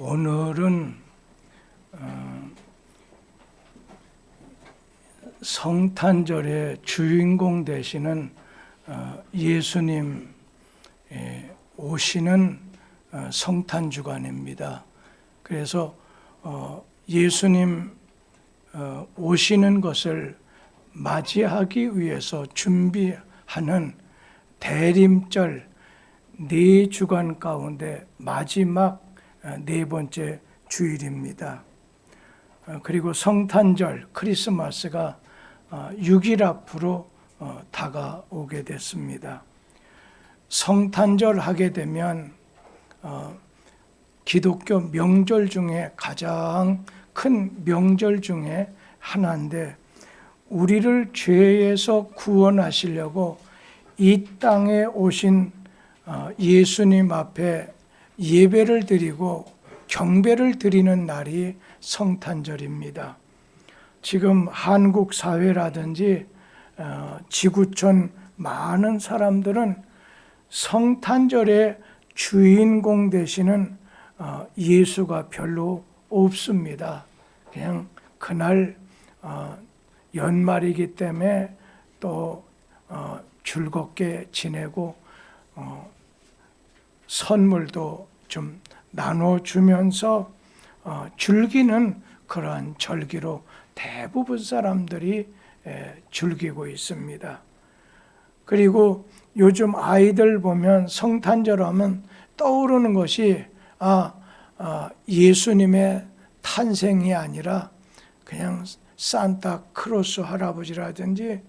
오늘은 성탄절의 주인공 되시는 예수님 오시는 성탄 주간입니다. 그래서 예수님 오시는 것을 맞이하기 위해서 준비하는 대림절 4주간 가운데 마지막 4번째 주일입니다. 그리고 성탄절, 크리스마스가 6일 앞으로 다가오게 됐습니다. 성탄절 하게 되면 기독교 명절 중에 가장 큰 명절 중에 하나인데, 우리를 죄에서 구원하시려고 이 땅에 오신 예수님 앞에 예배를 드리고 경배를 드리는 날이 성탄절입니다. 지금 한국 사회라든지 지구촌 많은 사람들은 성탄절의 주인공 되시는 예수가 별로 없습니다. 그냥 그날 연말이기 때문에 또 즐겁게 지내고 선물도 좀 나눠주면서 즐기는 그러한 절기로 대부분 사람들이 즐기고 있습니다. 그리고 요즘 아이들 보면 성탄절 하면 떠오르는 것이 예수님의 탄생이 아니라 그냥 산타크로스 할아버지라든지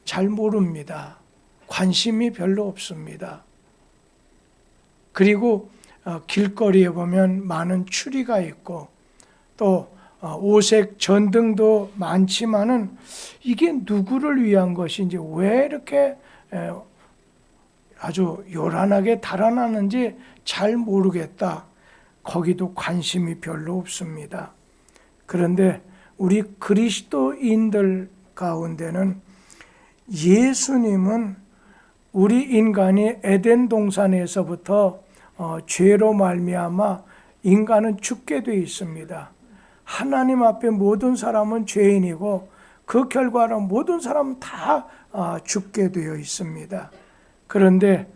잘 모릅니다. 관심이 별로 없습니다. 그리고 길거리에 보면 많은 추리가 있고 또 오색 전등도 많지만은 이게 누구를 위한 것인지, 왜 이렇게 아주 요란하게 달아나는지 잘 모르겠다. 거기도 관심이 별로 없습니다. 그런데 우리 그리스도인들 가운데는 예수님은 우리 인간이 에덴 동산에서부터 죄로 말미암아 인간은 죽게 되어 있습니다. 하나님 앞에 모든 사람은 죄인이고 그 결과로 모든 사람은 다 죽게 되어 있습니다. 그런데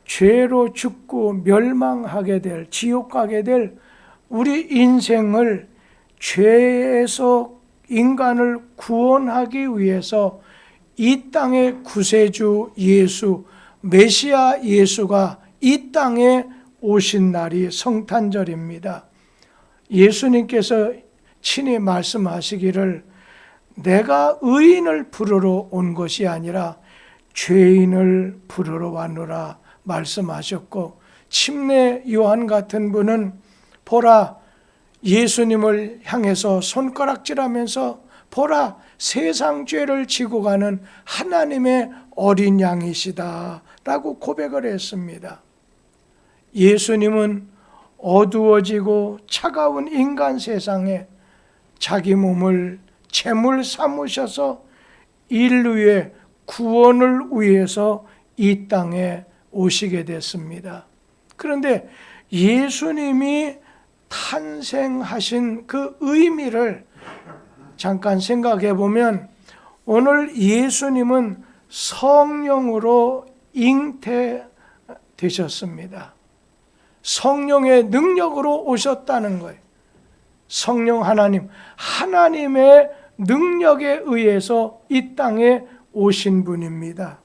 죄로 죽고 멸망하게 될, 지옥 가게 될 우리 인생을 죄에서 인간을 구원하기 위해서 이 땅의 구세주 예수, 메시아 예수가 이 땅에 오신 날이 성탄절입니다. 예수님께서 친히 말씀하시기를 내가 의인을 부르러 온 것이 아니라 죄인을 부르러 왔노라 말씀하셨고, 침례 요한 같은 분은 보라, 예수님을 향해서 손가락질하면서 보라, 세상 죄를 지고 가는 하나님의 어린 양이시다 라고 고백을 했습니다. 예수님은 어두워지고 차가운 인간 세상에 자기 몸을 제물 삼으셔서 인류의 구원을 위해서 이 땅에 오시게 됐습니다. 그런데 예수님이 탄생하신 그 의미를 잠깐 생각해 보면, 오늘 예수님은 성령으로 잉태되셨습니다. 성령의 능력으로 오셨다는 거예요. 성령 하나님, 하나님의 능력에 의해서 이 땅에 오신 분입니다.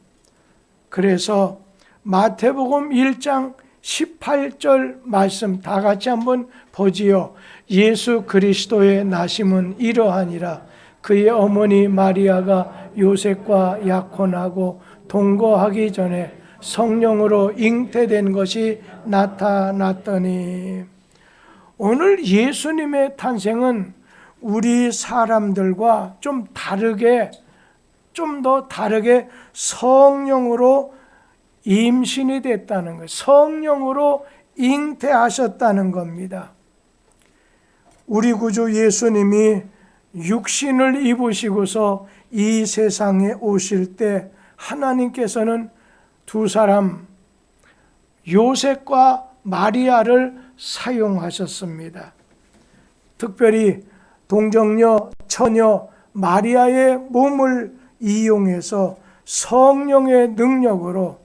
그래서 마태복음 1장 18절 말씀 다 같이 한번 보지요. 예수 그리스도의 나심은 이러하니라. 그의 어머니 마리아가 요셉과 약혼하고 동거하기 전에 성령으로 잉태된 것이 나타났더니. 오늘 예수님의 탄생은 우리 사람들과 좀 더 다르게 성령으로 임신이 됐다는 거예요. 성령으로 잉태하셨다는 겁니다. 우리 구주 예수님이 육신을 입으시고서 이 세상에 오실 때 하나님께서는 두 사람, 요셉과 마리아를 사용하셨습니다. 특별히 동정녀, 처녀 마리아의 몸을 이용해서 성령의 능력으로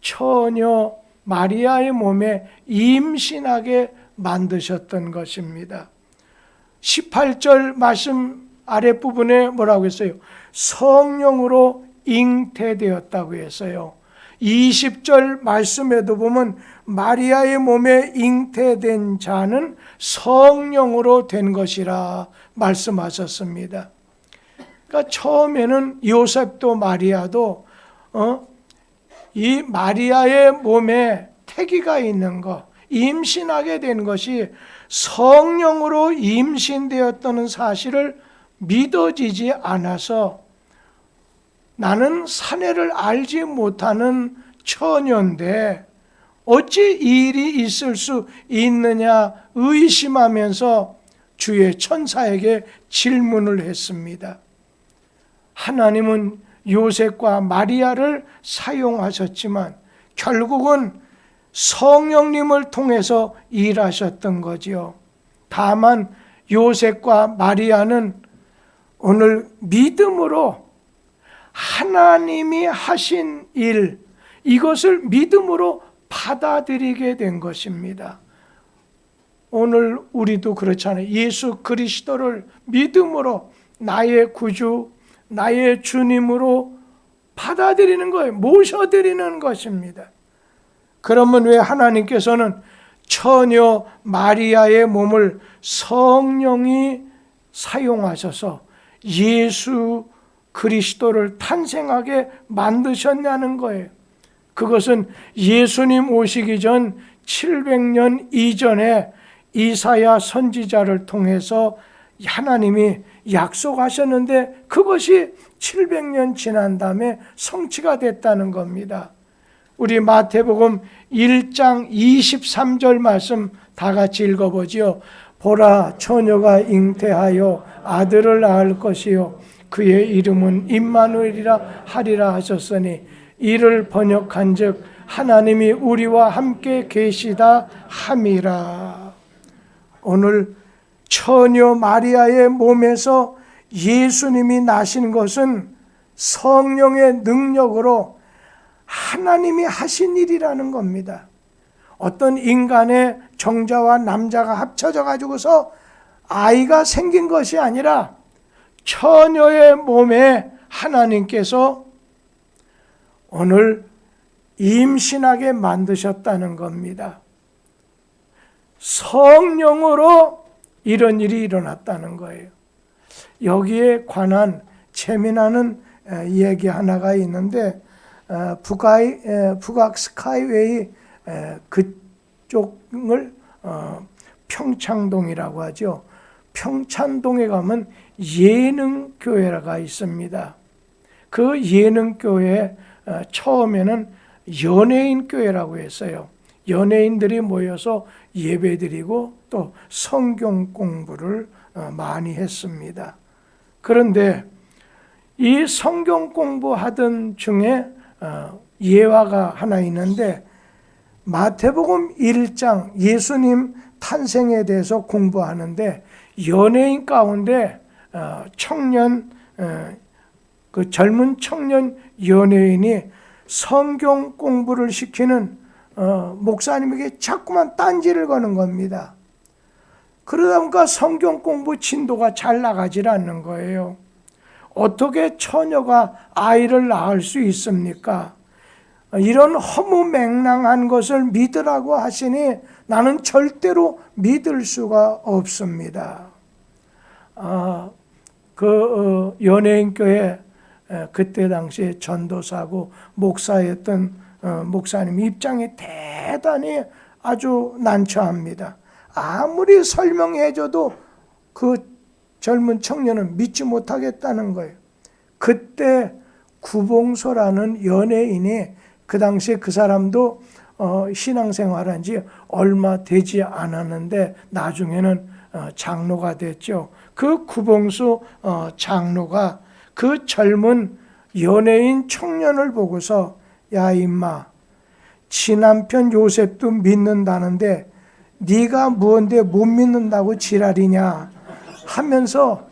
처녀 마리아의 몸에 임신하게 만드셨던 것입니다. 18절 말씀 아랫부분에 뭐라고 했어요? 성령으로 잉태되었다고 했어요. 20절 말씀에도 보면 마리아의 몸에 잉태된 자는 성령으로 된 것이라 말씀하셨습니다. 그러니까 처음에는 요셉도 마리아도 이 마리아의 몸에 태기가 있는 것, 임신하게 된 것이 성령으로 임신되었다는 사실을 믿어지지 않아서 나는 사내를 알지 못하는 처녀인데 어찌 이 일이 있을 수 있느냐 의심하면서 주의 천사에게 질문을 했습니다. 하나님은 요셉과 마리아를 사용하셨지만 결국은 성령님을 통해서 일하셨던 거지요. 다만 요셉과 마리아는 오늘 믿음으로 하나님이 하신 일, 이것을 믿음으로 받아들이게 된 것입니다. 오늘 우리도 그렇잖아요. 예수 그리스도를 믿음으로 나의 구주, 나의 주님으로 받아들이는 거예요. 모셔드리는 것입니다. 그러면 왜 하나님께서는 처녀 마리아의 몸을 성령이 사용하셔서 예수 그리스도를 탄생하게 만드셨냐는 거예요. 그것은 예수님 오시기 전 700년 이전에 이사야 선지자를 통해서 하나님이 약속하셨는데 그것이 700년 지난 다음에 성취가 됐다는 겁니다. 우리 마태복음 1장 23절 말씀 다 같이 읽어보지요. 보라, 처녀가 잉태하여 아들을 낳을 것이요 그의 이름은 임마누엘이라 하리라 하셨으니 이를 번역한즉 하나님이 우리와 함께 계시다 함이라. 오늘 처녀 마리아의 몸에서 예수님이 나신 것은 성령의 능력으로 하나님이 하신 일이라는 겁니다. 어떤 인간의 정자와 남자가 합쳐져 가지고서 아이가 생긴 것이 아니라 처녀의 몸에 하나님께서 오늘 임신하게 만드셨다는 겁니다. 성령으로 이런 일이 일어났다는 거예요. 여기에 관한 재미나는 이야기 하나가 있는데 북악 스카이웨이 그쪽을 평창동이라고 하죠. 평창동에 가면 예능교회가 있습니다. 그 예능교회 처음에는 연예인교회라고 했어요. 연예인들이 모여서 예배드리고 또 성경 공부를 많이 했습니다. 그런데 이 성경 공부하던 중에 예화가 하나 있는데 마태복음 1장 예수님 탄생에 대해서 공부하는데 연예인 가운데 그 젊은 청년 연예인이 성경 공부를 시키는 목사님에게 자꾸만 딴지를 거는 겁니다. 그러다 보니까 성경 공부 진도가 잘 나가질 않는 거예요. 어떻게 처녀가 아이를 낳을 수 있습니까? 이런 허무맹랑한 것을 믿으라고 하시니 나는 절대로 믿을 수가 없습니다. 연예인교회 그때 당시에 전도사고 목사였던 목사님 입장이 대단히 아주 난처합니다. 아무리 설명해줘도 그 젊은 청년은 믿지 못하겠다는 거예요. 그때 구봉소라는 연예인이 그 당시에 그 사람도 신앙생활한 지 얼마 되지 않았는데 나중에는 장로가 됐죠. 그 구봉수 장로가 그 젊은 연예인 청년을 보고서 야 임마 친남편 요셉도 믿는다는데 네가 무언데 못 믿는다고 지랄이냐 하면서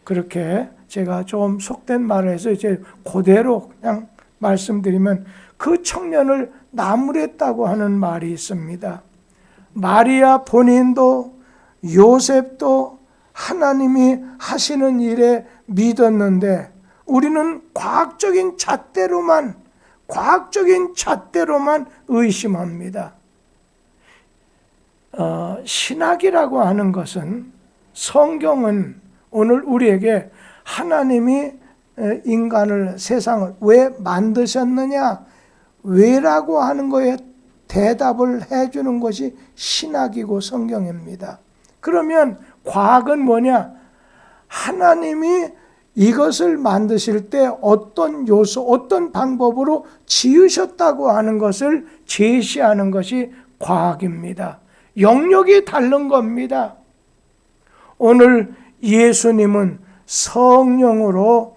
그렇게 제가 좀 속된 말을 해서 이제 그대로 그냥 말씀드리면 그 청년을 나무랬다고 하는 말이 있습니다. 마리아 본인도 요셉도 하나님이 하시는 일에 믿었는데 우리는 과학적인 잣대로만 의심합니다. 신학이라고 하는 것은, 성경은 오늘 우리에게 하나님이 인간을, 세상을 왜 만드셨느냐, 왜라고 하는 거에 대답을 해주는 것이 신학이고 성경입니다. 그러면 과학은 뭐냐? 하나님이 이것을 만드실 때 어떤 요소, 어떤 방법으로 지으셨다고 하는 것을 제시하는 것이 과학입니다. 영역이 다른 겁니다. 오늘 예수님은 성령으로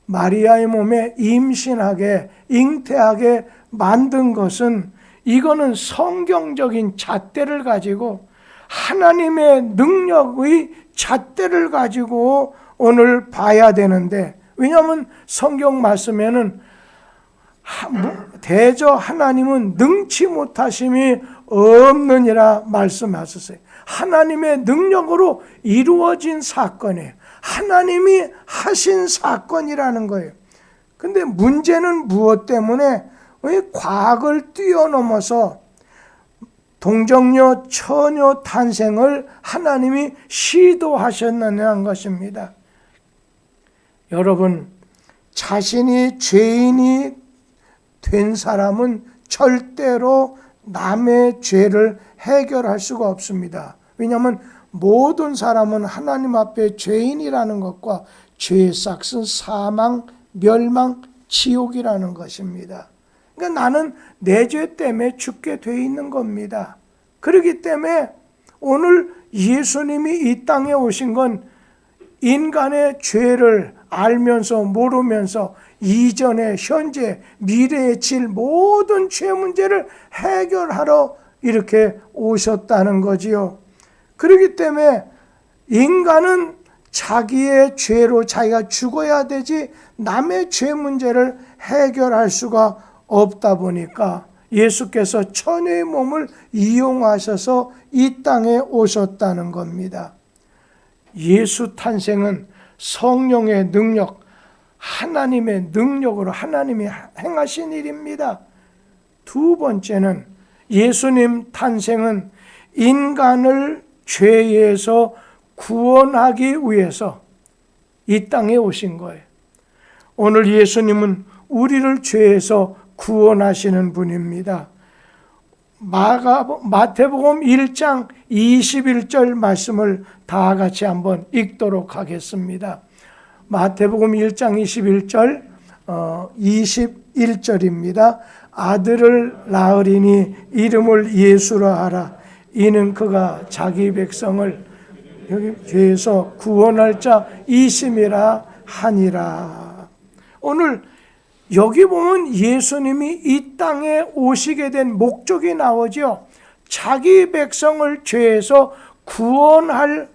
마리아의 몸에 임신하게, 잉태하게 만든 것은, 이거는 성경적인 잣대를 가지고, 하나님의 능력의 잣대를 가지고 오늘 봐야 되는데, 왜냐하면 성경 말씀에는 대저 하나님은 능치 못하심이 없느니라 말씀하셨어요. 하나님의 능력으로 이루어진 사건이에요. 하나님이 하신 사건이라는 거예요. 근데 문제는 무엇 때문에 과학을 뛰어넘어서 동정녀, 처녀 탄생을 하나님이 시도하셨느냐는 것입니다. 여러분, 자신이 죄인이 된 사람은 절대로 남의 죄를 해결할 수가 없습니다. 왜냐하면 모든 사람은 하나님 앞에 죄인이라는 것과 죄의 싹은 사망, 멸망, 지옥이라는 것입니다. 그러니까 나는 내 죄 때문에 죽게 돼 있는 겁니다. 그렇기 때문에 오늘 예수님이 이 땅에 오신 건 인간의 죄를 알면서 모르면서 이전에, 현재, 미래에 질 모든 죄 문제를 해결하러 이렇게 오셨다는 거지요. 그렇기 때문에 인간은 자기의 죄로 자기가 죽어야 되지 남의 죄 문제를 해결할 수가 없다 보니까 예수께서 처녀의 몸을 이용하셔서 이 땅에 오셨다는 겁니다. 예수 탄생은 성령의 능력, 하나님의 능력으로 하나님이 행하신 일입니다. 두 번째는 예수님 탄생은 인간을 죄에서 구원하기 위해서 이 땅에 오신 거예요. 오늘 예수님은 우리를 죄에서 구원하시는 분입니다. 마태복음 1장 21절 말씀을 다 같이 한번 읽도록 하겠습니다. 마태복음 1장 21절 21절입니다. 아들을 낳으리니 이름을 예수라 하라. 이는 그가 자기 백성을 여기 죄에서 구원할 자 이심이라 하니라. 오늘 여기 보면 예수님이 이 땅에 오시게 된 목적이 나오죠. 자기 백성을 죄에서 구원할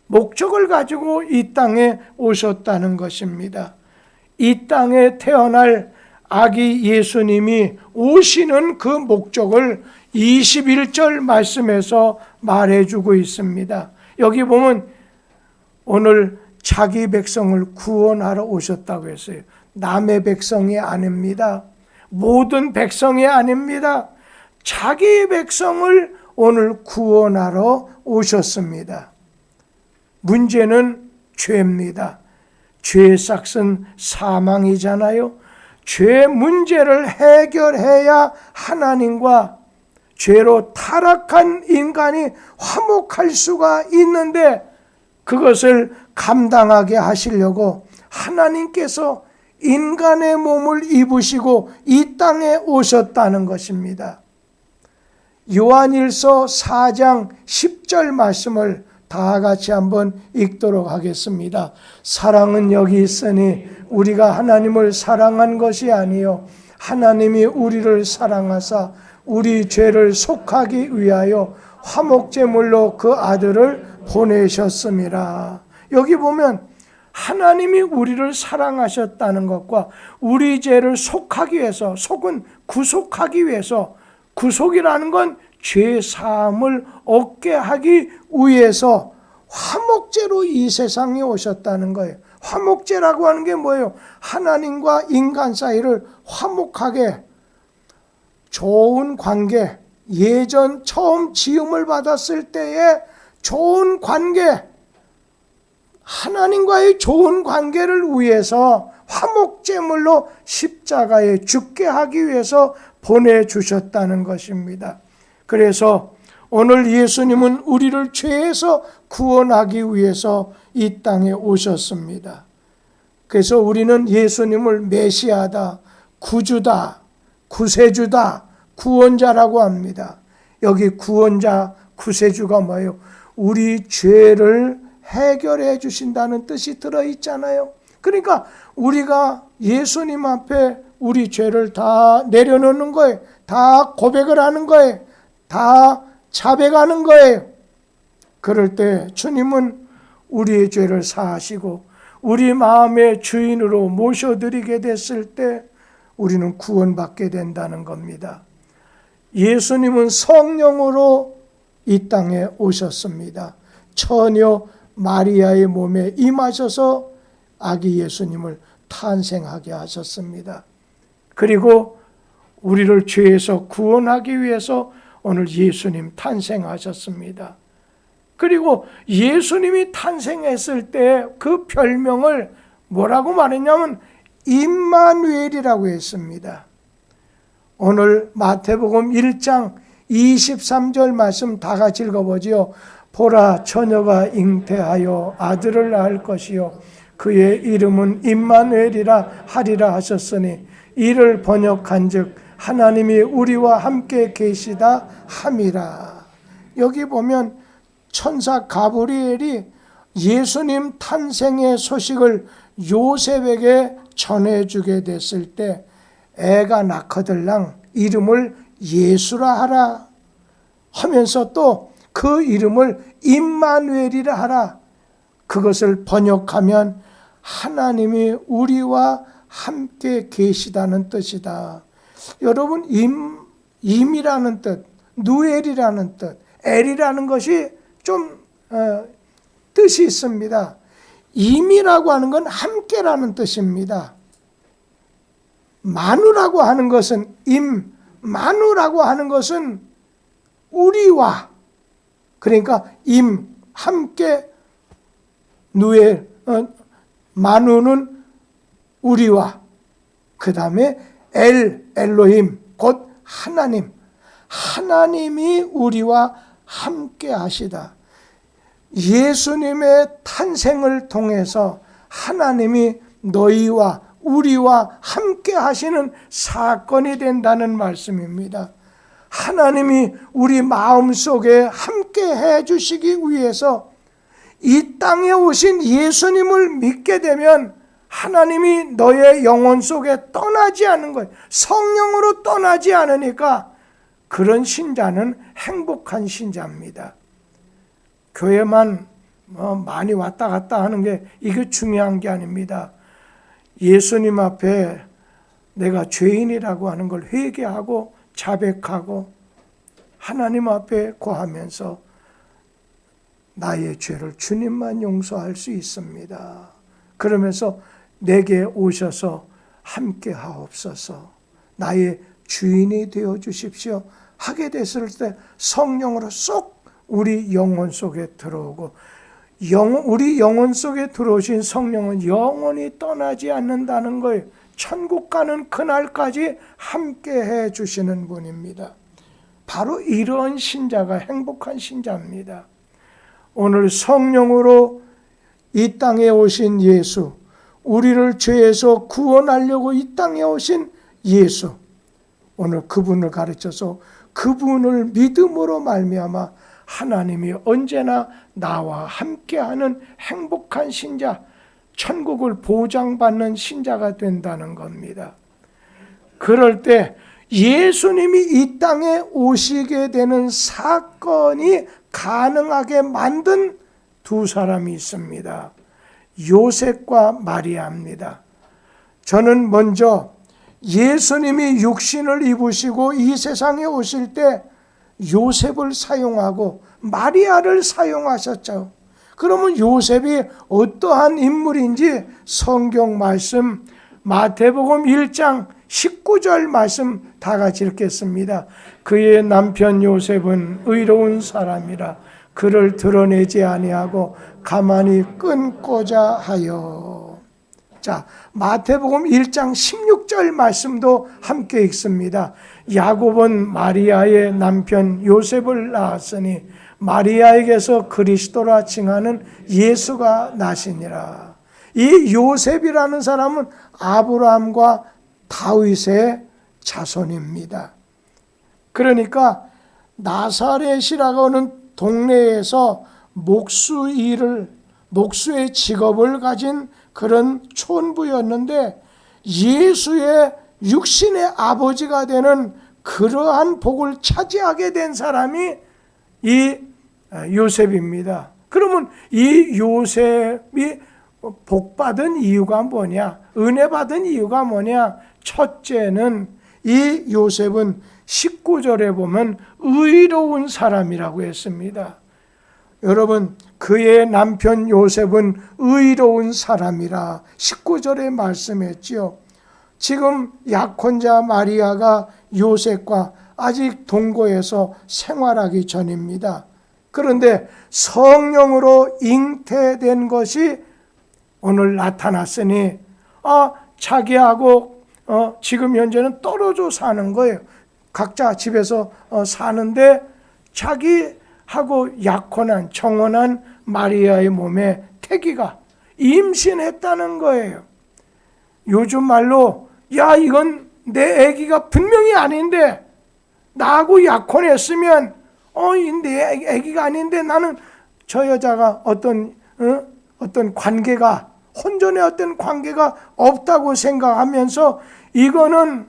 목적을 가지고 이 땅에 오셨다는 것입니다. 이 땅에 태어날 아기 예수님이 오시는 그 목적을 21절 말씀에서 말해주고 있습니다. 여기 보면 오늘 자기 백성을 구원하러 오셨다고 했어요. 남의 백성이 아닙니다. 모든 백성이 아닙니다. 자기 백성을 오늘 구원하러 오셨습니다. 문제는 죄입니다. 죄의 싹은 사망이잖아요. 죄 문제를 해결해야 하나님과 죄로 타락한 인간이 화목할 수가 있는데, 그것을 감당하게 하시려고 하나님께서 인간의 몸을 입으시고 이 땅에 오셨다는 것입니다. 요한일서 4장 10절 말씀을 다 같이 한번 읽도록 하겠습니다. 사랑은 여기 있으니 우리가 하나님을 사랑한 것이 아니요 하나님이 우리를 사랑하사 우리 죄를 속하기 위하여 화목제물로 그 아들을 보내셨음이라. 여기 보면 하나님이 우리를 사랑하셨다는 것과 우리 죄를 속하기 위해서, 속은 구속하기 위해서, 구속이라는 건 죄 사함을 얻게 하기 위해서 화목제로 이 세상에 오셨다는 거예요. 화목제라고 하는 게 뭐예요? 하나님과 인간 사이를 화목하게, 좋은 관계, 예전 처음 지음을 받았을 때의 좋은 관계, 하나님과의 좋은 관계를 위해서 화목제물로 십자가에 죽게 하기 위해서 보내주셨다는 것입니다. 그래서 오늘 예수님은 우리를 죄에서 구원하기 위해서 이 땅에 오셨습니다. 그래서 우리는 예수님을 메시아다, 구주다, 구세주다, 구원자라고 합니다. 여기 구원자, 구세주가 뭐예요? 우리 죄를 해결해 주신다는 뜻이 들어있잖아요. 그러니까 우리가 예수님 앞에 우리 죄를 다 내려놓는 거예요. 다 고백을 하는 거예요. 다 자백하는 거예요. 그럴 때 주님은 우리의 죄를 사하시고 우리 마음의 주인으로 모셔드리게 됐을 때 우리는 구원받게 된다는 겁니다. 예수님은 성령으로 이 땅에 오셨습니다. 처녀 마리아의 몸에 임하셔서 아기 예수님을 탄생하게 하셨습니다. 그리고 우리를 죄에서 구원하기 위해서 오늘 예수님 탄생하셨습니다. 그리고 예수님이 탄생했을 때 그 별명을 뭐라고 말했냐면 임마누엘이라고 했습니다. 오늘 마태복음 1장 23절 말씀 다 같이 읽어보지요. 보라, 처녀가 잉태하여 아들을 낳을 것이요 그의 이름은 임마누엘이라 하리라 하셨으니 이를 번역한즉 하나님이 우리와 함께 계시다 함이라. 여기 보면 천사 가브리엘이 예수님 탄생의 소식을 요셉에게 전해주게 됐을 때 애가 낳거들랑 이름을 예수라 하라 하면서 또 그 이름을 임마누엘이라 하라. 그것을 번역하면 하나님이 우리와 함께 계시다는 뜻이다. 여러분, 임이라는 뜻, 누엘이라는 뜻, 엘이라는 것이 좀 뜻이 있습니다. 임이라고 하는 건 함께라는 뜻입니다. 마누라고 하는 것은 마누라고 하는 것은 우리와, 그러니까 함께, 누엘, 마누는 우리와, 그 다음에 엘로힘, 곧 하나님, 하나님이 우리와 함께 하시다. 예수님의 탄생을 통해서 하나님이 너희와 우리와 함께 하시는 사건이 된다는 말씀입니다. 하나님이 우리 마음속에 함께 해주시기 위해서 이 땅에 오신 예수님을 믿게 되면 하나님이 너의 영혼 속에 떠나지 않은 거예요. 성령으로 떠나지 않으니까 그런 신자는 행복한 신자입니다. 교회만 많이 왔다 갔다 하는 게 이게 중요한 게 아닙니다. 예수님 앞에 내가 죄인이라고 하는 걸 회개하고 자백하고 하나님 앞에 고하면서 나의 죄를 주님만 용서할 수 있습니다. 그러면서 내게 오셔서 함께 하옵소서, 나의 주인이 되어 주십시오 하게 됐을 때 성령으로 쏙 우리 영혼 속에 들어오고, 우리 영혼 속에 들어오신 성령은 영원히 떠나지 않는다는 거예요. 천국 가는 그날까지 함께 해 주시는 분입니다. 바로 이런 신자가 행복한 신자입니다. 오늘 성령으로 이 땅에 오신 예수, 우리를 죄에서 구원하려고 이 땅에 오신 예수, 오늘 그분을 가르쳐서 그분을 믿음으로 말미암아 하나님이 언제나 나와 함께하는 행복한 신자, 천국을 보장받는 신자가 된다는 겁니다. 그럴 때 예수님이 이 땅에 오시게 되는 사건이 가능하게 만든 두 사람이 있습니다. 요셉과 마리아입니다. 저는 먼저 예수님이 육신을 입으시고 이 세상에 오실 때 요셉을 사용하고 마리아를 사용하셨죠. 그러면 요셉이 어떠한 인물인지 성경 말씀 마태복음 1장 19절 말씀 다 같이 읽겠습니다. 그의 남편 요셉은 의로운 사람이라 그를 드러내지 아니하고 가만히 끊고자 하여. 자, 마태복음 1장 16절 말씀도 함께 읽습니다. 야곱은 마리아의 남편 요셉을 낳았으니 마리아에게서 그리스도라 칭하는 예수가 나시니라. 이 요셉이라는 사람은 아브라함과 다윗의 자손입니다. 그러니까 나사렛이라고 하는 동네에서 목수의 직업을 가진 그런 촌부였는데 예수의 육신의 아버지가 되는 그러한 복을 차지하게 된 사람이 이 요셉입니다. 그러면 이 요셉이 복받은 이유가 뭐냐? 은혜 받은 이유가 뭐냐? 첫째는 이 요셉은 19절에 보면 의로운 사람이라고 했습니다. 여러분, 그의 남편 요셉은 의로운 사람이라 19절에 말씀했지요. 지금 약혼자 마리아가 요셉과 아직 동거에서 생활하기 전입니다. 그런데 성령으로 잉태된 것이 오늘 나타났으니 자기하고 지금 현재는 떨어져 사는 거예요. 각자 집에서 사는데 자기하고 약혼한 청혼한 마리아의 몸에 태기가 임신했다는 거예요. 요즘 말로 야 이건 내 아기가 분명히 아닌데 나하고 약혼했으면 내 아기가 아닌데 나는 저 여자가 어떤 관계가 혼전의 어떤 관계가 없다고 생각하면서 이거는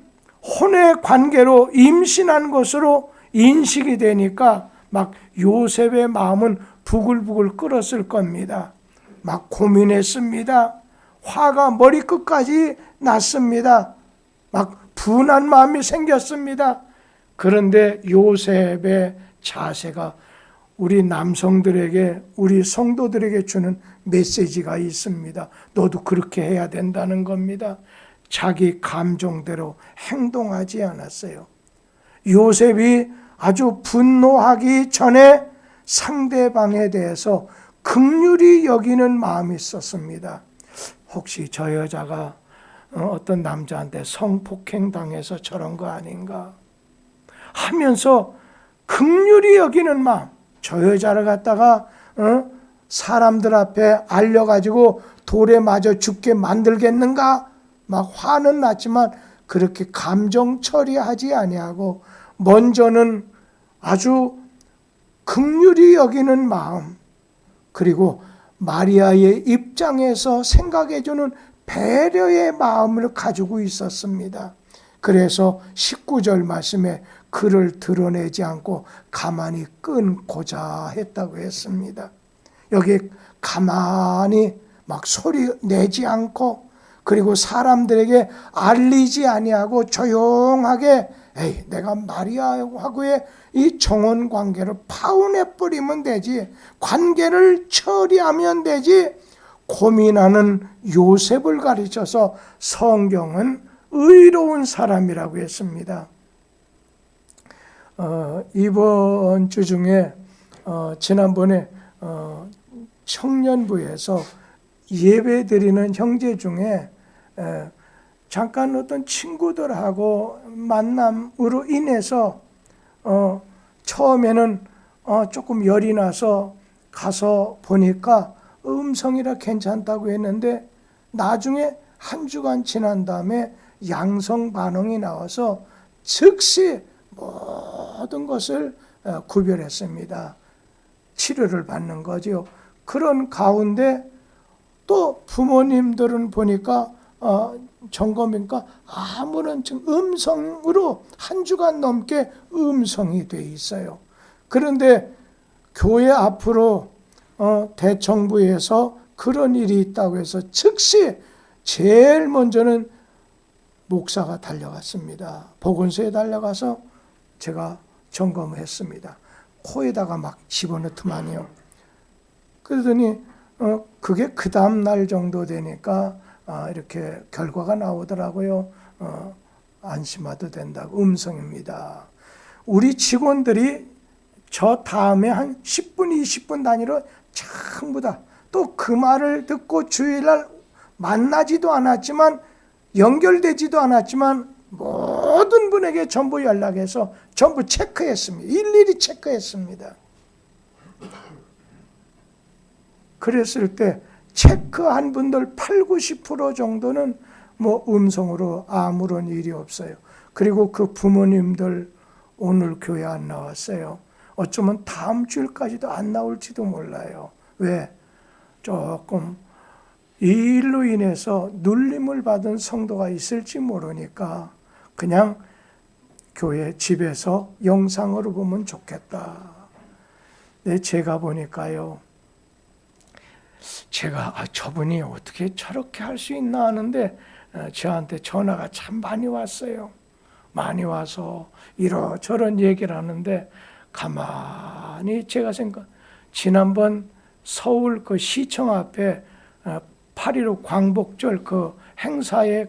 혼의 관계로 임신한 것으로 인식이 되니까 막 요셉의 마음은 부글부글 끓었을 겁니다. 막 고민했습니다. 화가 머리끝까지 났습니다. 막 분한 마음이 생겼습니다. 그런데 요셉의 자세가 우리 남성들에게, 우리 성도들에게 주는 메시지가 있습니다. 너도 그렇게 해야 된다는 겁니다. 자기 감정대로 행동하지 않았어요. 요셉이 아주 분노하기 전에 상대방에 대해서 긍휼히 여기는 마음이 있었습니다. 혹시 저 여자가 어떤 남자한테 성폭행 당해서 저런 거 아닌가 하면서 긍휼히 여기는 마음. 저 여자를 갖다가 사람들 앞에 알려가지고 돌에 맞아 죽게 만들겠는가? 막 화는 났지만 그렇게 감정 처리하지 아니하고 먼저는 아주 긍휼히 여기는 마음, 그리고 마리아의 입장에서 생각해주는 배려의 마음을 가지고 있었습니다. 그래서 19절 말씀에 그를 드러내지 않고 가만히 끊고자 했다고 했습니다. 여기 가만히 막 소리 내지 않고 그리고 사람들에게 알리지 아니하고 조용하게 내가 마리아하고의 이 정혼 관계를 파혼해버리면 되지, 관계를 처리하면 되지, 고민하는 요셉을 가르쳐서 성경은 의로운 사람이라고 했습니다. 이번 주 중에 지난번에 청년부에서 예배 드리는 형제 중에 잠깐 어떤 친구들하고 만남으로 인해서 처음에는 조금 열이 나서 가서 보니까 음성이라 괜찮다고 했는데 나중에 한 주간 지난 다음에 양성 반응이 나와서 즉시 모든 것을 구별했습니다. 치료를 받는 거죠. 그런 가운데 또 부모님들은 보니까 점검이니까 아무런 음성으로 한 주간 넘게 음성이 돼 있어요. 그런데 교회 앞으로 대청부에서 그런 일이 있다고 해서 즉시 제일 먼저는 목사가 달려갔습니다. 보건소에 달려가서 제가 점검을 했습니다. 코에다가 막 집어넣더만요. 그러더니 그게 그 다음 날 정도 되니까 이렇게 결과가 나오더라고요. 안심해도 된다고. 음성입니다. 우리 직원들이 저 다음에 한 10분, 20분 단위로 전부 다 또 그 말을 듣고 주일날 만나지도 않았지만 연결되지도 않았지만 모든 분에게 전부 연락해서 전부 체크했습니다. 일일이 체크했습니다. 그랬을 때 체크한 분들 8, 90% 정도는 뭐 음성으로 아무런 일이 없어요. 그리고 그 부모님들 오늘 교회 안 나왔어요. 어쩌면 다음 주일까지도 안 나올지도 몰라요. 왜? 조금 이 일로 인해서 눌림을 받은 성도가 있을지 모르니까 그냥 교회 집에서 영상으로 보면 좋겠다. 네, 제가 보니까요. 제가 저분이 어떻게 저렇게 할 수 있나 하는데 저한테 전화가 참 많이 왔어요. 많이 와서 이러저런 얘기를 하는데 가만히 제가 지난번 서울 그 시청 앞에 8.15 광복절 그 행사에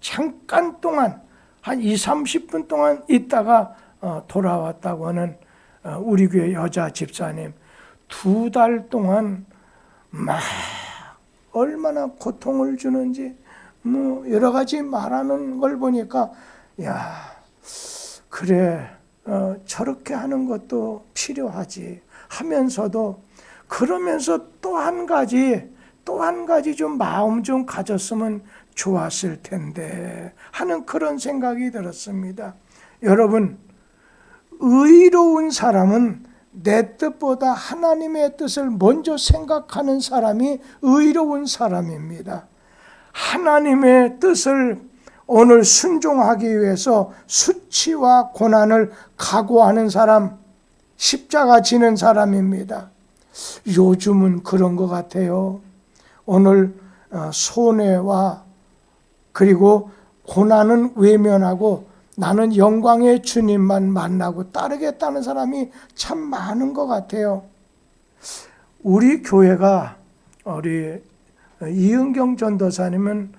잠깐 동안 한 20-30분 동안 있다가 돌아왔다고 하는 우리 교회 여자 집사님 2달 동안 막 얼마나 고통을 주는지 뭐 여러 가지 말하는 걸 보니까 야 그래 저렇게 하는 것도 필요하지 하면서도 그러면서 또 한 가지 좀 마음 좀 가졌으면 좋았을 텐데 하는 그런 생각이 들었습니다. 여러분 의로운 사람은 내 뜻보다 하나님의 뜻을 먼저 생각하는 사람이 의로운 사람입니다. 하나님의 뜻을 오늘 순종하기 위해서 수치와 고난을 각오하는 사람, 십자가 지는 사람입니다. 요즘은 그런 것 같아요. 오늘 손해와 그리고 고난은 외면하고 나는 영광의 주님만 만나고 따르겠다는 사람이 참 많은 것 같아요. 우리 교회가 우리 이은경 전도사님은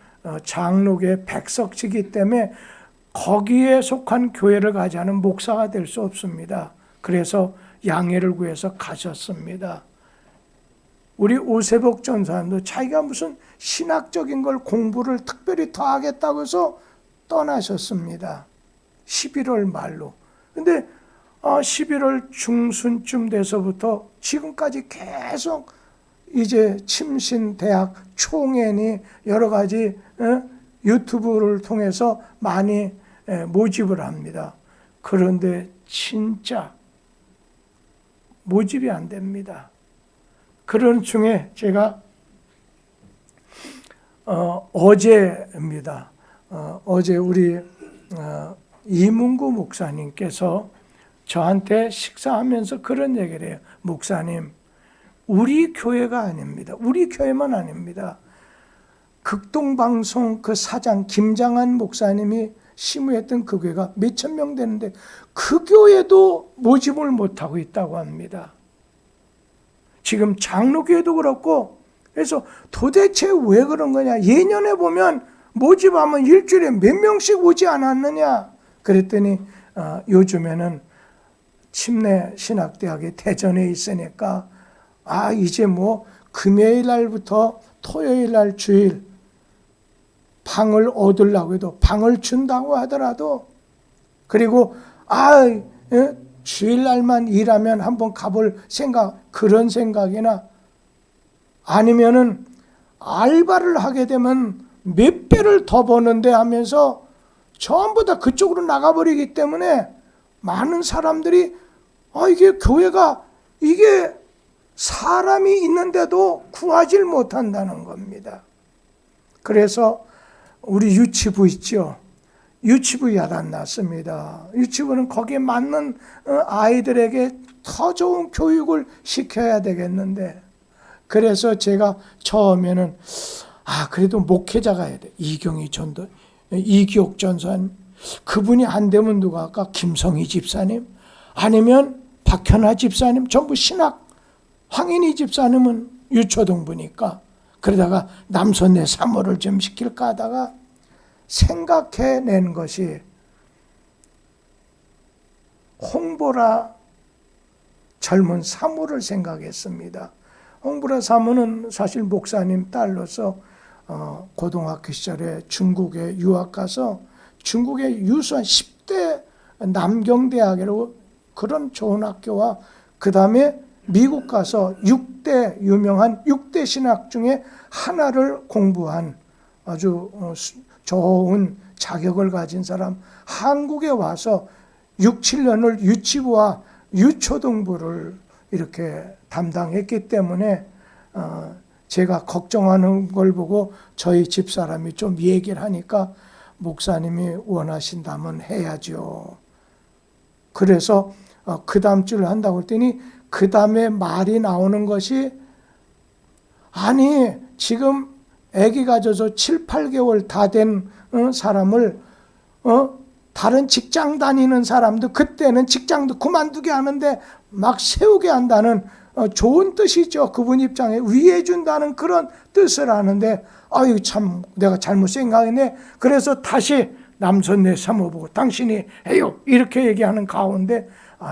장로계 백석지기 때문에 거기에 속한 교회를 가자는 목사가 될 수 없습니다. 그래서 양해를 구해서 가셨습니다. 우리 오세복 전사님도 자기가 무슨 신학적인 걸 공부를 특별히 더 하겠다고 해서 떠나셨습니다. 11월 말로. 근데 11월 중순쯤 돼서부터 지금까지 계속 이제 침신대학 총회니 여러 가지 유튜브를 통해서 많이 모집을 합니다. 그런데 진짜 모집이 안 됩니다. 그런 중에 제가 어제입니다. 어제 우리 이문구 목사님께서 저한테 식사하면서 그런 얘기를 해요. 목사님, 우리 교회가 아닙니다. 우리 교회만 아닙니다. 극동방송 그 사장 김장한 목사님이 심우했던 그 교회가 몇천 명 되는데 그 교회도 모집을 못하고 있다고 합니다. 지금 장로교회도 그렇고 그래서 도대체 왜 그런 거냐. 예년에 보면 모집하면 일주일에 몇 명씩 오지 않았느냐. 그랬더니 요즘에는 침례신학대학이 대전에 있으니까 이제 뭐 금요일 날부터 토요일 날 주일 방을 얻으려고 해도 방을 준다고 하더라도 그리고 주일날만 일하면 한번 가볼 생각 그런 생각이나 아니면은 알바를 하게 되면 몇 배를 더 버는데 하면서 전부 다 그쪽으로 나가버리기 때문에 많은 사람들이 이게 교회가 이게 사람이 있는데도 구하질 못한다는 겁니다. 그래서 우리 유치부 있죠. 유치부 야단 났습니다. 유치부는 거기에 맞는 아이들에게 더 좋은 교육을 시켜야 되겠는데, 그래서 제가 처음에는 그래도 목회자가 해야 돼. 이경희 전도, 이기옥 전사님, 그분이 안 되면 누가 할까? 김성희 집사님, 아니면 박현아 집사님, 전부 신학. 황인희 집사님은 유초등부니까. 그러다가 남선내 사모를 좀 시킬까 하다가 생각해낸 것이 홍보라 젊은 사모를 생각했습니다. 홍보라 사모는 사실 목사님 딸로서 고등학교 시절에 중국에 유학 가서 중국의 유수한 10대 남경대학이라고 그런 좋은 학교와 그 다음에 미국 가서 6대 유명한 6대 신학 중에 하나를 공부한 아주 좋은 자격을 가진 사람, 한국에 와서 6, 7년을 유치부와 유초등부를 이렇게 담당했기 때문에 제가 걱정하는 걸 보고 저희 집사람이 좀 얘기를 하니까 목사님이 원하신다면 해야죠. 그래서 그 다음 주를 한다고 했더니 그 다음에 말이 나오는 것이, 아니 지금 아기 가져서 7, 8개월 다 된 사람을 다른 직장 다니는 사람도 그때는 직장도 그만두게 하는데 막 세우게 한다는 좋은 뜻이죠. 그분 입장에 위해 준다는 그런 뜻을 하는데, 아유 참 내가 잘못 생각했네. 그래서 다시 남선내 사모 보고 당신이 해요 이렇게 얘기하는 가운데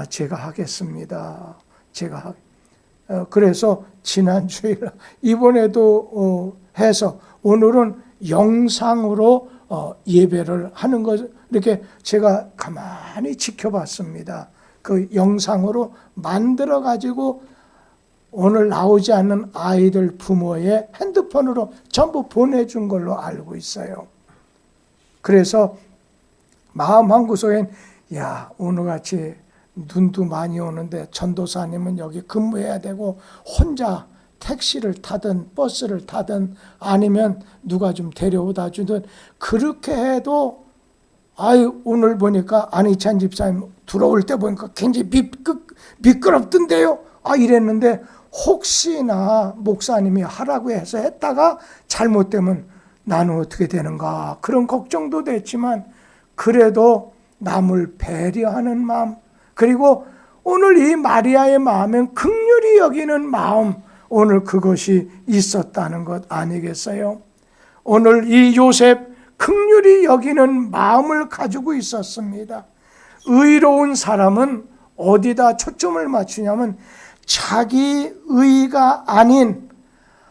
제가 하겠습니다. 그래서 지난 주일 이번에도 해서 오늘은 영상으로 예배를 하는 것, 이렇게 제가 가만히 지켜봤습니다. 그 영상으로 만들어 가지고 오늘 나오지 않는 아이들 부모의 핸드폰으로 전부 보내준 걸로 알고 있어요. 그래서 마음 한구석엔 오늘같이 눈도 많이 오는데 전도사님은 여기 근무해야 되고 혼자 택시를 타든 버스를 타든 아니면 누가 좀 데려오다 주든 그렇게 해도 오늘 보니까 안희찬 집사님 들어올 때 보니까 굉장히 미끄럽던데요. 이랬는데 혹시나 목사님이 하라고 해서 했다가 잘못되면 나는 어떻게 되는가 그런 걱정도 됐지만, 그래도 남을 배려하는 마음, 그리고 오늘 이 마리아의 마음엔 긍휼히 여기는 마음, 오늘 그것이 있었다는 것 아니겠어요? 오늘 이 요셉 긍휼히 여기는 마음을 가지고 있었습니다. 의로운 사람은 어디다 초점을 맞추냐면 자기 의가 아닌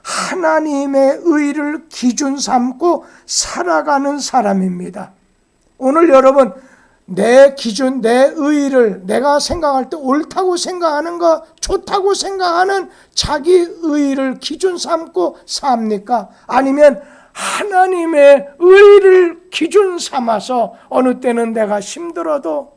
하나님의 의를 기준 삼고 살아가는 사람입니다. 오늘 여러분, 내 기준, 내 의를 내가 생각할 때 옳다고 생각하는 거, 좋다고 생각하는 자기 의를 기준 삼고 삽니까? 아니면 하나님의 의를 기준 삼아서 어느 때는 내가 힘들어도,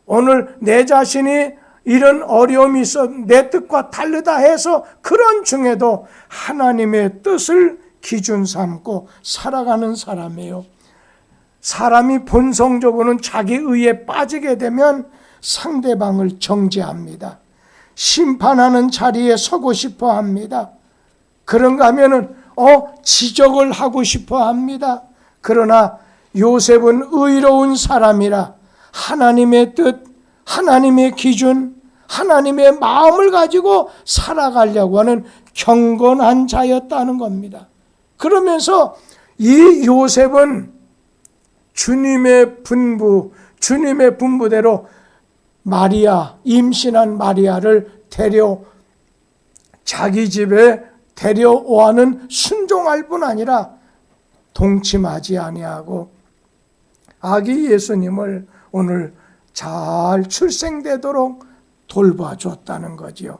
오늘 내 자신이 이런 어려움이 있어 내 뜻과 다르다 해서 그런 중에도 하나님의 뜻을 기준 삼고 살아가는 사람이에요. 사람이 본성적으로는 자기 의에 빠지게 되면 상대방을 정죄합니다. 심판하는 자리에 서고 싶어 합니다. 그런가 하면은 지적을 하고 싶어 합니다. 그러나 요셉은 의로운 사람이라 하나님의 뜻, 하나님의 기준, 하나님의 마음을 가지고 살아가려고 하는 경건한 자였다는 겁니다. 그러면서 이 요셉은 주님의 분부대로 임신한 마리아를 자기 집에 데려오는 순종할 뿐 아니라 동침하지 아니하고 아기 예수님을 오늘 잘 출생되도록 돌봐줬다는 거지요.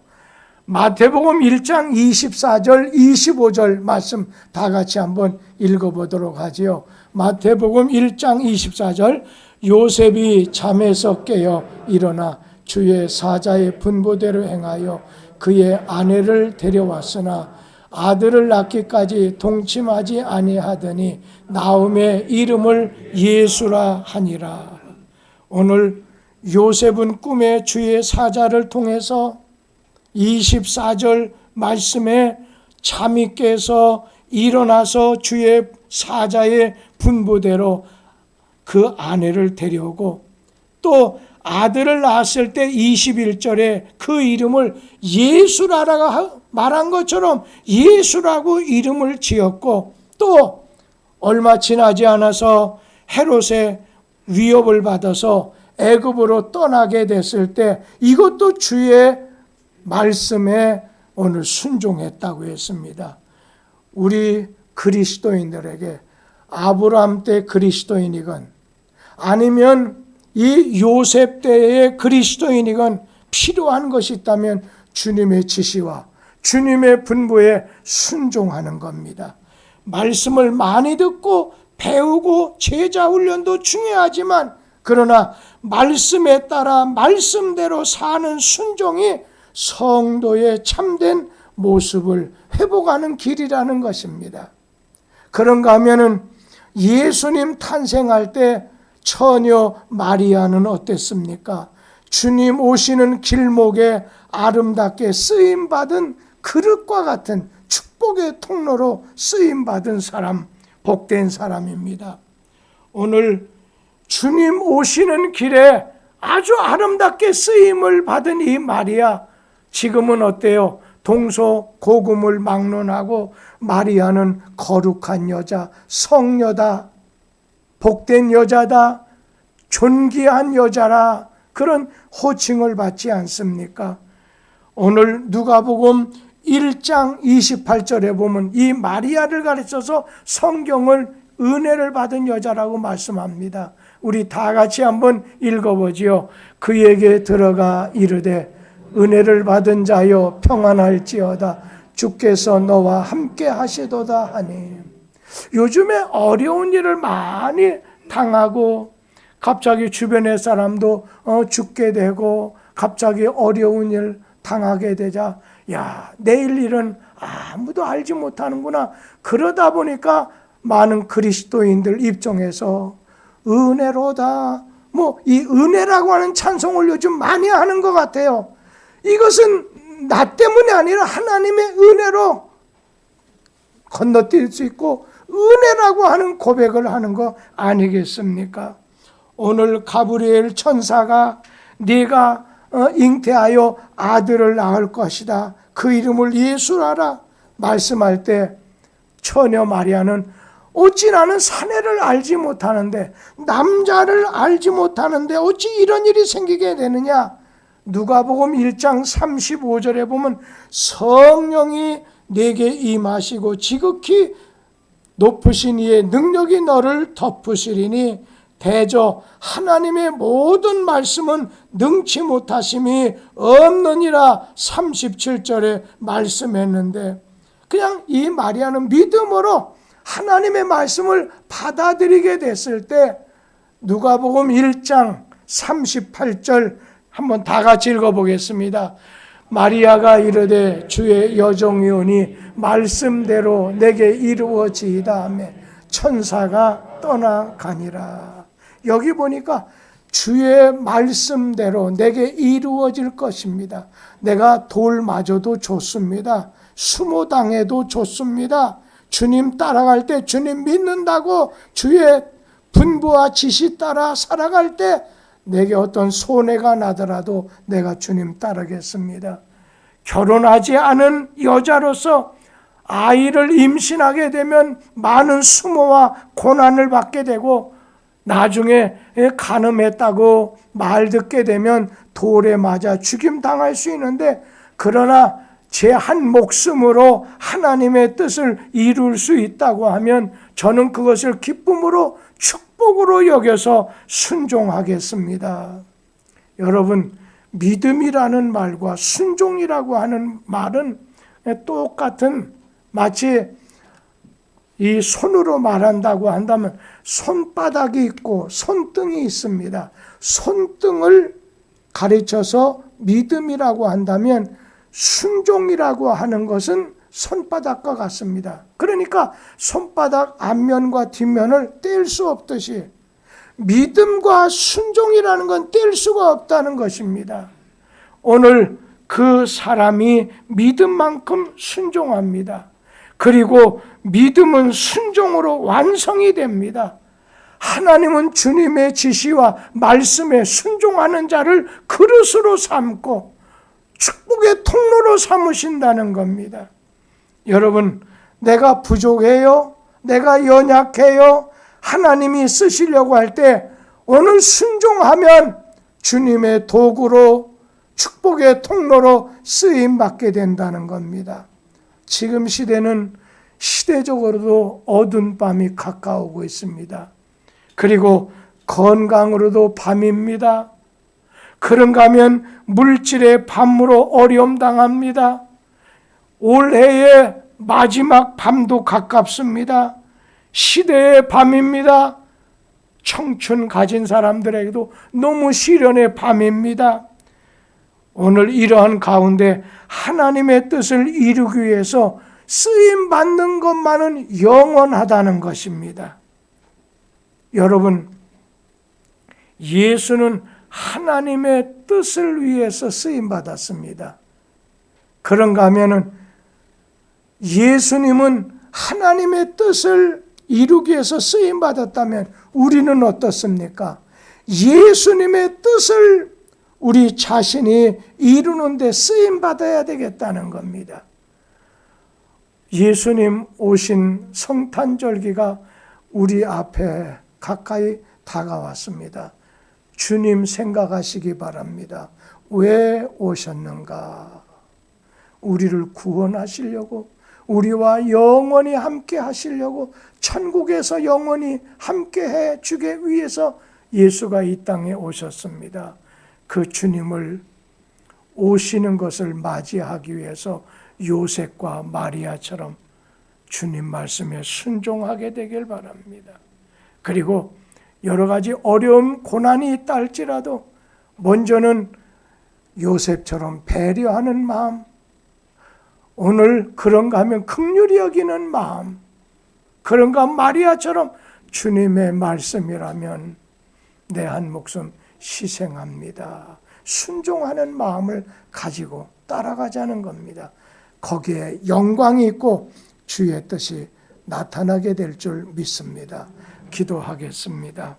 마태복음 1장 24절 25절 말씀 다 같이 한번 읽어보도록 하지요. 마태복음 1장 24절, 요셉이 잠에서 깨어 일어나 주의 사자의 분부대로 행하여 그의 아내를 데려왔으나 아들을 낳기까지 동침하지 아니하더니 나음의 이름을 예수라 하니라. 오늘 요셉은 꿈에 주의 사자를 통해서 24절 말씀에 잠이 깨서 일어나서 주의 사자의 분부대로 그 아내를 데려오고, 또 아들을 낳았을 때 21절에 그 이름을 예수라고 말한 것처럼 예수라고 이름을 지었고, 또 얼마 지나지 않아서 헤롯의 위협을 받아서 애굽으로 떠나게 됐을 때 이것도 주의 말씀에 오늘 순종했다고 했습니다. 우리 그리스도인들에게 아브라함 때 그리스도인이건 아니면 이 요셉 때의 그리스도인이건 필요한 것이 있다면 주님의 지시와 주님의 분부에 순종하는 겁니다. 말씀을 많이 듣고 배우고 제자 훈련도 중요하지만, 그러나 말씀에 따라 말씀대로 사는 순종이 성도의 참된 모습을 회복하는 길이라는 것입니다. 그런가 하면은 예수님 탄생할 때 처녀 마리아는 어땠습니까? 주님 오시는 길목에 아름답게 쓰임받은 그릇과 같은 축복의 통로로 쓰임받은 사람, 복된 사람입니다. 오늘 주님 오시는 길에 아주 아름답게 쓰임을 받은 이 마리아, 지금은 어때요? 동서고금을 막론하고 마리아는 거룩한 여자, 성녀다, 복된 여자다, 존귀한 여자라, 그런 호칭을 받지 않습니까? 오늘 누가복음 1장 28절에 보면 이 마리아를 가르쳐서 성경을 은혜를 받은 여자라고 말씀합니다. 우리 다 같이 한번 읽어보지요. 그에게 들어가 이르되 은혜를 받은 자여 평안할지어다, 주께서 너와 함께 하시도다 하니. 요즘에 어려운 일을 많이 당하고 갑자기 주변의 사람도 죽게 되고 갑자기 어려운 일 당하게 되자, 야, 내일 일은 아무도 알지 못하는구나. 그러다 보니까 많은 그리스도인들 입장에서 은혜로다, 이 은혜라고 하는 찬송을 요즘 많이 하는 것 같아요. 이것은 나 때문이 아니라 하나님의 은혜로 건너뛸 수 있고 은혜라고 하는 고백을 하는 거 아니겠습니까? 오늘 가브리엘 천사가 네가 잉태하여 아들을 낳을 것이다, 그 이름을 예수라라 말씀할 때 처녀 마리아는 어찌 나는 사내를 알지 못하는데, 남자를 알지 못하는데 어찌 이런 일이 생기게 되느냐. 누가복음 1장 35절에 보면 성령이 내게 임하시고 지극히 높으신 이의 능력이 너를 덮으시리니 대저 하나님의 모든 말씀은 능치 못하심이 없느니라 37절에 말씀했는데, 그냥 이 마리아는 믿음으로 하나님의 말씀을 받아들이게 됐을 때 누가복음 1장 38절 한번 다 같이 읽어보겠습니다. 마리아가 이르되 주의 여종이오니 말씀대로 내게 이루어지이다 하며 천사가 떠나가니라. 여기 보니까 주의 말씀대로 내게 이루어질 것입니다. 내가 돌마저도 좋습니다. 수모당해도 좋습니다. 주님 따라갈 때, 주님 믿는다고 주의 분부와 지시 따라 살아갈 때 내게 어떤 손해가 나더라도 내가 주님 따르겠습니다. 결혼하지 않은 여자로서 아이를 임신하게 되면 많은 수모와 고난을 받게 되고, 나중에 간음했다고 말 듣게 되면 돌에 맞아 죽임당할 수 있는데, 그러나 제 한 목숨으로 하나님의 뜻을 이룰 수 있다고 하면 저는 그것을 기쁨으로 축복으로 여겨서 순종하겠습니다. 여러분, 믿음이라는 말과 순종이라고 하는 말은 똑같은, 마치 이 손으로 말한다고 한다면 손바닥이 있고 손등이 있습니다. 손등을 가르쳐서 믿음이라고 한다면 순종이라고 하는 것은 손바닥과 같습니다. 그러니까 손바닥 앞면과 뒷면을 뗄 수 없듯이 믿음과 순종이라는 건 뗄 수가 없다는 것입니다. 오늘 그 사람이 믿음만큼 순종합니다. 그리고 믿음은 순종으로 완성이 됩니다. 하나님은 주님의 지시와 말씀에 순종하는 자를 그릇으로 삼고 축복의 통로로 삼으신다는 겁니다. 여러분, 내가 부족해요? 내가 연약해요? 하나님이 쓰시려고 할 때 오늘 순종하면 주님의 도구로 축복의 통로로 쓰임받게 된다는 겁니다. 지금 시대는 시대적으로도 어두운 밤이 가까우고 있습니다. 그리고 건강으로도 밤입니다. 그런가 하면 물질의 밤으로 어려움 당합니다. 올해의 마지막 밤도 가깝습니다. 시대의 밤입니다. 청춘 가진 사람들에게도 너무 시련의 밤입니다. 오늘 이러한 가운데 하나님의 뜻을 이루기 위해서 쓰임받는 것만은 영원하다는 것입니다. 여러분, 예수는 하나님의 뜻을 위해서 쓰임받았습니다. 그런가 하면은 예수님은 하나님의 뜻을 이루기 위해서 쓰임받았다면 우리는 어떻습니까? 예수님의 뜻을 우리 자신이 이루는 데 쓰임받아야 되겠다는 겁니다. 예수님 오신 성탄절기가 우리 앞에 가까이 다가왔습니다. 주님 생각하시기 바랍니다. 왜 오셨는가? 우리를 구원하시려고, 우리와 영원히 함께 하시려고, 천국에서 영원히 함께 해 주기 위해서 예수가 이 땅에 오셨습니다. 그 주님을 오시는 것을 맞이하기 위해서 요셉과 마리아처럼 주님 말씀에 순종하게 되길 바랍니다. 그리고 여러 가지 어려움, 고난이 있다 할지라도 먼저는 요셉처럼 배려하는 마음, 오늘 그런가 하면 긍휼히 여기는 마음, 그런가 마리아처럼 주님의 말씀이라면 내 한 목숨 희생합니다. 순종하는 마음을 가지고 따라가자는 겁니다. 거기에 영광이 있고 주의 뜻이 나타나게 될 줄 믿습니다. 기도하겠습니다.